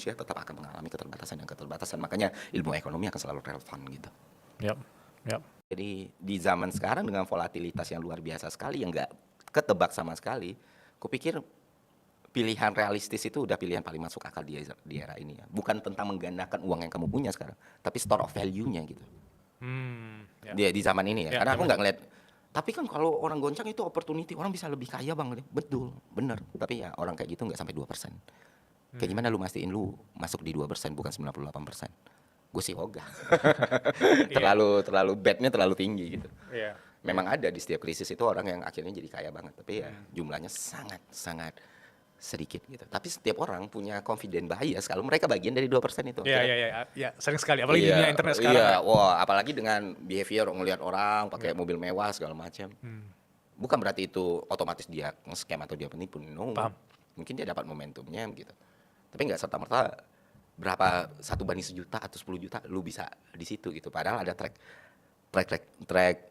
manusia tetap akan mengalami keterbatasan dan keterbatasan. Makanya ilmu ekonomi akan selalu relevan gitu. Yap, yap. Jadi di zaman sekarang dengan volatilitas yang luar biasa sekali, yang nggak ketebak sama sekali, kupikir pilihan realistis itu udah pilihan paling masuk akal di era ini ya. Bukan tentang menggandakan uang yang kamu punya sekarang, tapi store of value-nya gitu. Ya. Di zaman ini ya. Ya, Karena aku zaman. nggak ngeliat. Tapi kan kalau orang goncang itu opportunity, orang bisa lebih kaya bang. Betul, bener. Tapi ya orang kayak gitu nggak sampai 2%. Kayak gimana lu mastiin lu masuk di 2%, bukan 98%. Gue sih ogah. terlalu bednya terlalu tinggi gitu. Iya. Memang ada di setiap krisis itu orang yang akhirnya jadi kaya banget, tapi ya jumlahnya sangat sedikit gitu. Tapi setiap orang punya confident bias kalau mereka bagian dari 2% itu. Iya, sering sekali. Apalagi di dunia internet sekarang. Iya, Kan? wah, apalagi dengan behavior ngelihat orang pakai mobil mewah segala macam. Bukan berarti itu otomatis dia nge-scam atau dia penipu. No. Paham. Mungkin dia dapat momentumnya gitu. Tapi nggak serta-merta berapa 1 banding 1 juta atau 10 juta lu bisa di situ gitu. Padahal ada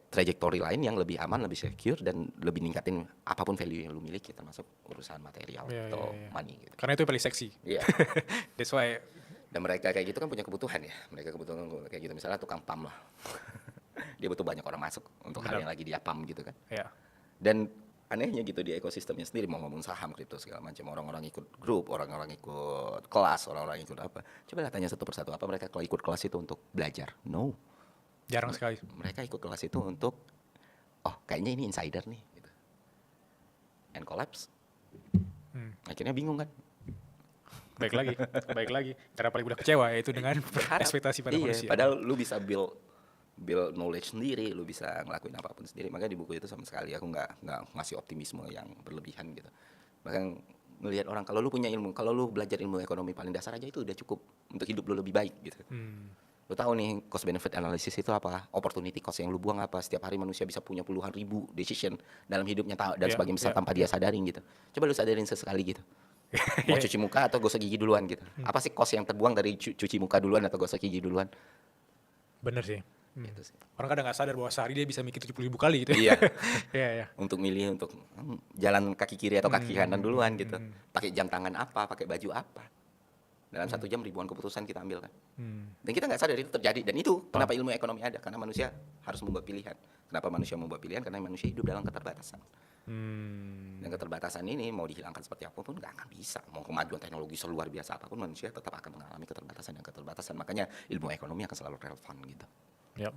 trajektori lain yang lebih aman, lebih secure dan lebih ningkatin apapun value yang lu miliki, termasuk urusan material atau money gitu. Karena itu yang paling seksi. Iya. That's why. Dan mereka kayak gitu kan punya kebutuhan ya. Mereka kebutuhan kayak gitu, misalnya tukang pam lah. Dia butuh banyak orang masuk untuk hal yang lagi dia pam gitu kan. Iya. Dan anehnya gitu di ekosistemnya sendiri, mau ngomong saham, kripto segala macam, orang-orang ikut grup, orang-orang ikut kelas, orang-orang ikut apa. Coba tanya satu persatu, apa mereka kalau ikut kelas itu untuk belajar? No. Jarang sekali. Mereka ikut kelas itu untuk, oh kayaknya ini insider nih gitu. And collapse. Akhirnya bingung kan. Baik lagi. Karena paling mudah kecewa yaitu dengan ekspektasi pada manusia. Padahal lu bisa build knowledge sendiri, lu bisa ngelakuin apapun sendiri. Makanya di buku itu sama sekali aku nggak ngasih optimisme yang berlebihan gitu. Bahkan ngelihat orang, kalau lu punya ilmu, kalau lu belajar ilmu ekonomi paling dasar aja itu udah cukup untuk hidup lu lebih baik gitu. Lu tahu nih cost benefit analysis itu apa? Opportunity cost yang lu buang apa? Setiap hari manusia bisa punya puluhan ribu decision dalam hidupnya dan sebagian besar tanpa dia sadarin gitu. Coba lu sadarin sesekali gitu. Mau cuci muka atau gosok gigi duluan gitu. Apa sih cost yang terbuang dari cuci muka duluan atau gosok gigi duluan? Bener sih. Gitu sih. Orang kadang nggak sadar bahwa sehari dia bisa mikir 70.000 kali gitu. Iya. Iya. Untuk milih untuk jalan kaki kiri atau kaki kanan duluan gitu. Pakai jam tangan apa, pakai baju apa. Dalam 1 jam ribuan keputusan kita ambil kan. Dan kita nggak sadar itu terjadi. Dan itu kenapa ilmu ekonomi ada. Karena manusia harus membuat pilihan. Kenapa manusia membuat pilihan? Karena manusia hidup dalam keterbatasan. Dan keterbatasan ini mau dihilangkan seperti apapun nggak akan bisa. Mau kemajuan teknologi seluar biasa apapun, manusia tetap akan mengalami keterbatasan dan keterbatasan. Makanya ilmu ekonomi akan selalu relevan gitu. Yap.